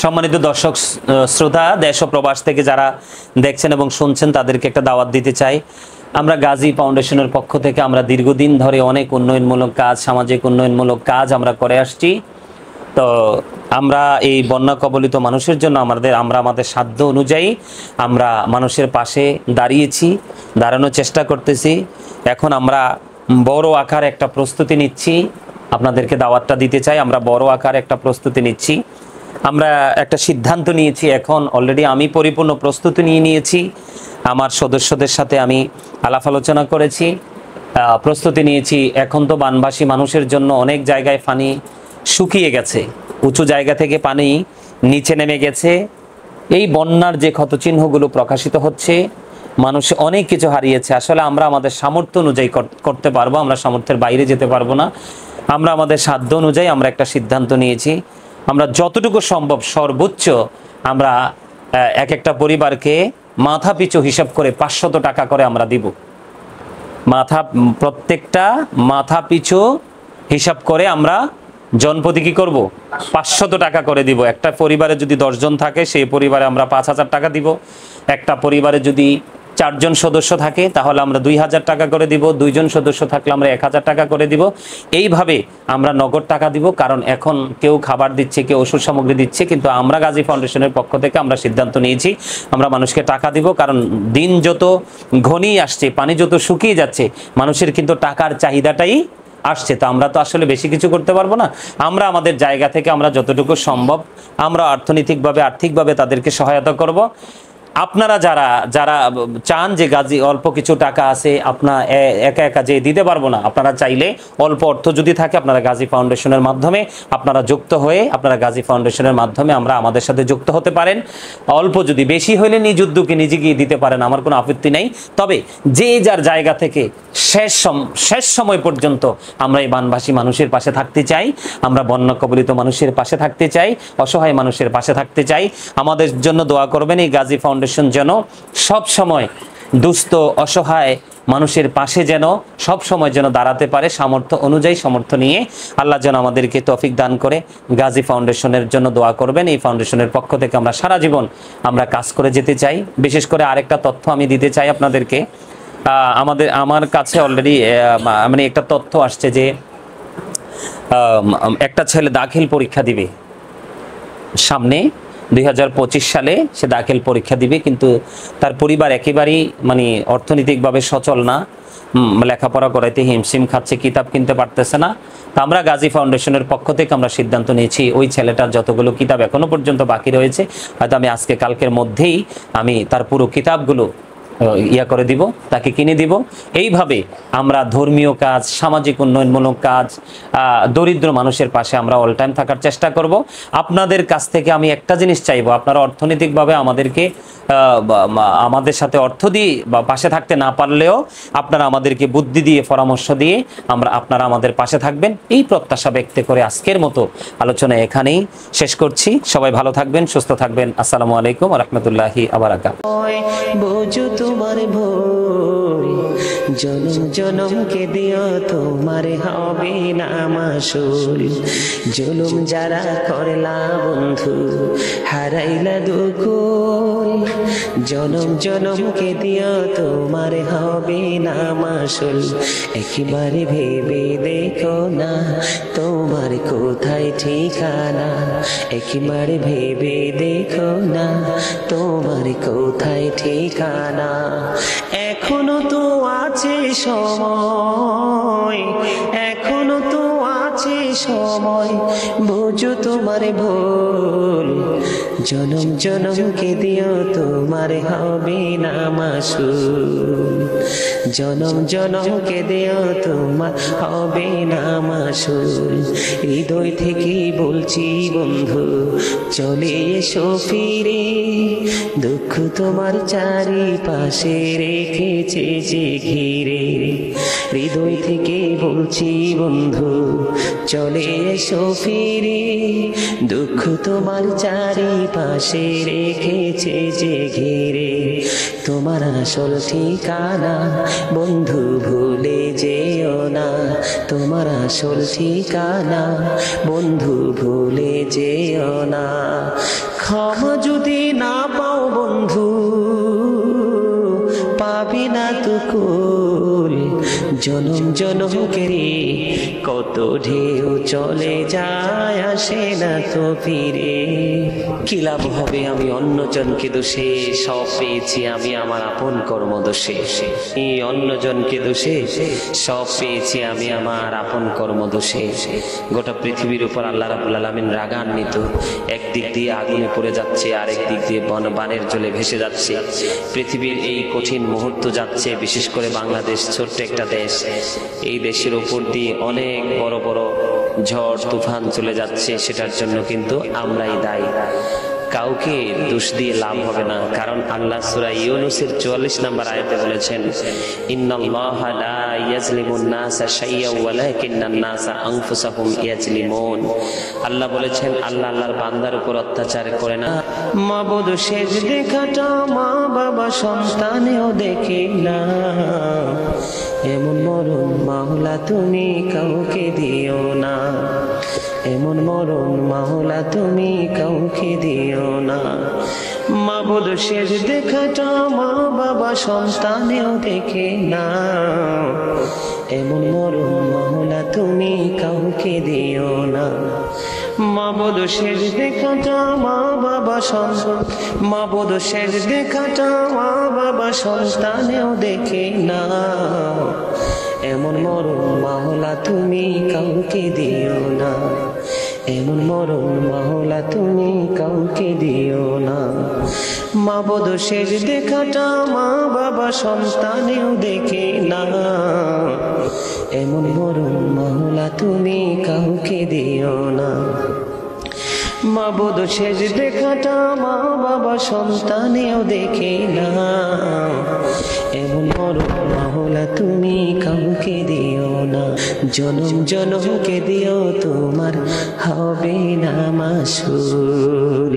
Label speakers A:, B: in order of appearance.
A: সম্মানিত দর্শক শ্রোতা, দেশ ও প্রবাস থেকে যারা দেখছেন এবং শুনছেন তাদেরকে একটা দাওয়াত দিতে চাই। আমরা গাজী ফাউন্ডেশনের পক্ষ থেকে আমরা দীর্ঘদিন ধরে অনেক উন্নয়নমূলক কাজ, সামাজিক উন্নয়নমূলক কাজ আমরা করে আসছি। তো আমরা এই বন্যা কবলিত মানুষের জন্য আমরা আমাদের সাধ্য অনুযায়ী আমরা মানুষের পাশে দাঁড়ানোর চেষ্টা করতেছি। এখন আমরা বড় আকারে একটা প্রস্তুতি নিচ্ছি, আপনাদেরকে দাওয়াতটা দিতে চাই। আমরা বড় আকারে একটা প্রস্তুতি নিচ্ছি। আমরা একটা সিদ্ধান্ত নিয়েছি, এখন অলরেডি আমি পরিপূর্ণ প্রস্তুতি নিয়েছি। আমার সদস্যদের সাথে আমি আলাপ আলোচনা করেছি, প্রস্তুতি নিয়েছি। এখন তো বানবাসী মানুষের জন্য অনেক জায়গায় পানি শুকিয়ে গেছে, উঁচু জায়গা থেকে পানি নিচে নেমে গেছে। এই বন্যার যে ক্ষতচিহ্নগুলো প্রকাশিত হচ্ছে, মানুষ অনেক কিছু হারিয়েছে। আসলে আমরা আমাদের সামর্থ্য অনুযায়ী করতে পারবো, আমরা সামর্থ্যের বাইরে যেতে পারবো না। আমরা আমাদের সাধ্য অনুযায়ী আমরা একটা সিদ্ধান্ত নিয়েছি, আমরা যতটুকু সম্ভব সর্বোচ্চ আমরা একটা পরিবারকে মাথা পিছু হিসাব করে 500 টাকা করে আমরা দিব। প্রত্যেকটা মাথা পিছু হিসাব করে আমরা জনপ্রতি কি করব, 500 টাকা করে দিব। একটা পরিবারে যদি 10 জন থাকে, সেই পরিবারে আমরা 5000 টাকা দিব। একটা পরিবারে যদি 4 জন সদস্য থাকে, তাহলে আমরা 2000 টাকা করে দিব। 2 জন সদস্য থাকলে আমরা 1000 টাকা করে দিব। এইভাবে আমরা নগদ টাকা দিব, কারণ এখন কেউ খাবার দিচ্ছে, কেউ ওষুধ সামগ্রী দিচ্ছে, কিন্তু আমরা গাজী ফাউন্ডেশনের পক্ষ থেকে আমরা সিদ্ধান্ত নিয়েছি আমরা মানুষকে টাকা দিব। কারণ দিন যত ঘনিয়ে আসছে, পানি যত শুকিয়ে যাচ্ছে, মানুষের কিন্তু টাকার চাহিদাটাই আসছে। তো আমরা তো আসলে বেশি কিছু করতে পারবো না। আমরা আমাদের জায়গা থেকে আমরা যতটুকু সম্ভব আমরা আর্থিকভাবে তাদেরকে সহায়তা করব। আপনারা যারা চান যে গাজী অল্প কিছু টাকা আছে, আপনার একা যে দিতে পারবো না, আপনারা চাইলে অল্প অর্থ যদি থাকে, আপনারা গাজী ফাউন্ডেশনের মাধ্যমে আপনারা যুক্ত হয়ে গাজী ফাউন্ডেশনের মাধ্যমে আমাদের সাথে যুক্ত হতে পারেন। অল্প যদি, বেশি হইলে নিজ উদ্যোগে নিজে গিয়ে দিতে পারেন, আমার কোনো আপত্তি নেই। তবে যে যার জায়গা থেকে শেষ সময় পর্যন্ত আমরা এই বানবাসী মানুষের পাশে থাকতে চাই, আমরা বন্যা কবলিত মানুষের পাশে থাকতে চাই, অসহায় মানুষের পাশে থাকতে চাই। আমাদের জন্য দোয়া করবেন। এই গাজী ফাউন্ডেশন যেন সব সময় দুস্থ অসহায় মানুষের পাশে সব সময় দাঁড়াতে পারে, সামর্থ্য অনুযায়ী সামর্থ্য নিয়ে। আল্লাহ যেন আমাদেরকে তৌফিক দান করে। গাজী ফাউন্ডেশনের জন্য দোয়া করবেন। এই ফাউন্ডেশনের পক্ষ থেকে আমরা সারা জীবন আমরা কাজ করে যেতে চাই। বিশেষ করে আরেকটা তথ্য আমি দিতে চাই আপনাদেরকে। আমার কাছে অলরেডি একটা তথ্য আসছে যে একটা ছেলে দাখিল পরীক্ষা দিবে সামনে 2025 সালে, সে দাখিল পরীক্ষা দিবে, কিন্তু তার পরিবার একেবারেই অর্থনৈতিকভাবে সচল না, লেখাপড়া করাইতে হিমশিম খাচ্ছে, কিতাব কিনতে পারতেছে না। তো আমরা গাজী ফাউন্ডেশনের পক্ষ থেকে আমরা সিদ্ধান্ত নিয়েছি, ওই ছেলেটার যতগুলো কিতাব এখনো পর্যন্ত বাকি রয়েছে, হয়তো আমি আজকে কালকের মধ্যেই আমি তার পুরো কিতাবগুলো করে দিব, তাকে কিনে দিব। এইভাবে আমরা ধর্মীয় কাজ, সামাজিক উন্নয়নমূলক কাজ, দরিদ্র মানুষের পাশে আমরা অল টাইম থাকার চেষ্টা করব। আপনাদের কাছ থেকে আমি একটা জিনিস চাইবো, আপনারা অর্থনৈতিকভাবে আমাদের সাথে অর্থ দিয়ে বা পাশে থাকতে না পারলেও আপনারা আমাদেরকে বুদ্ধি দিয়ে, পরামর্শ দিয়ে আপনারা আমাদের পাশে থাকবেন, এই প্রত্যাশা ব্যক্ত করে আজকের মতো আলোচনা এখানেই শেষ করছি। সবাই ভালো থাকবেন, সুস্থ থাকবেন। আসসালামু আলাইকুম ওয়া রাহমাতুল্লাহি ওয়া বারাকাতুহু। তোমার ভোর জনম জনমকে দিও, তোমার হবে না মাসুল। জুলুম যারা করলা বন্ধু, হারাইলা দুকুল। জনম জনমকে দিও, তোমার হবে না মাসুল। একেবারে ভেবে দেখো না তোমার কোথায় ঠিকানা, একেবারে ভেবে দেখো না তোমার কোথায় ঠিকানা। এখনো তো আছে সময়, এখনো তো আছে সময়, বুঝো তোমার ভুল। জনম জনমকে দিও, তোমার হবে না মাসুল। জনম জনমকে দিও, তোমার হবে না মাসুল। হৃদয় থেকে বলছি বন্ধু, চলে এসো ফিরে। দুঃখ তোমার চারিপাশে রেখেছে যে ঘিরে,
B: হৃদয় থেকে বলছি বন্ধু, চলে এসো ফিরে। দুঃখ তোমার চারিপাশে রেখেছে যে ঘিরে, তোমার আসল ঠিকানা বন্ধু ভুলে যেও না, তোমার আসল ঠিকানা বন্ধু ভুলে যেও না। ক্ষমা যদি না পাও বন্ধু, পাবি না তো কুল। জনম জনমকেরে কত ঢেউ চলে যায়, আসে না তো ফিরে। কি লাভ হবে আমি অন্যজনকে দোষে, সব পেয়েছি আমি আমার আপন কর্ম দোষে। এই অন্যজনকে দোষে সব পেয়েছি আমি আমার আপন কর্ম দোষে। গোটা পৃথিবীর উপর আল্লাহ রাব্বুল আলামিন রাগান্বিত। একদিক দিয়ে আগুনে পড়ে যাচ্ছে, আরেক দিক দিয়ে বানের জলে ভেসে যাচ্ছে। পৃথিবীর এই কঠিন মুহূর্ত যাচ্ছে, বিশেষ করে বাংলাদেশ ছোট্ট একটা দেশ। এই দেশের উপর দিয়ে অনেক বড় বড় ঝড় তুফান চলে যাচ্ছে, সেটার জন্য কিন্তু আমরাই দায়ী। কাউকে দোষ দিয়ে লাভ হবে না, কারণ আল্লাহ সূরা ইউনূসের 44 নম্বর আয়াতে বলেছেন, ইন্নাল্লাহা লা ইয়াজলিমুন নাসা শাইয়্যান ওয়ালাকিন্নান নাসা আনফুসাহুম ইয়াজলিমুন। আল্লাহ বলেছেন, আল্লাহ আল্লাহর বান্দার উপর অত্যাচার করে না। মাবুদ শেষ দেখাটা মা বাবা সন্তানেও দেখে না, এমন মরণ মাওলা তুমি কাউকে দিও না, এমন মরণ মাওলা তুমি কাউকে দিও না। মাবুদ শেষ দেখাটা মা বাবা সন্তানেও দেখে না, এমন মরণ মাওলা তুমি কাউকে দিও না। মাবুদ শেষ দেখাটা মা বাবা সন্তান, মাবুদ শেষ দেখাটা মা বাবা সন্তানেও দেখে না, এমন মরণ মাওলা তুমি কাউকে দিও না, এমন মরণ মাওলা তুমি কাউকে দিও না। মাবুদ শেষ দেখাটা মা বাবা সন্তানেও দেখে না, এমন মরণ মাওলা তুমি কাউকে দিও না। মাবুদ শেষ দেখাটা মা বাবা সন্তানেও দেখে না, এমন মরণ মাওলা তুমি কাউকে দিও না। জনম জনমকে দিও তোমার হবে না মাসুল।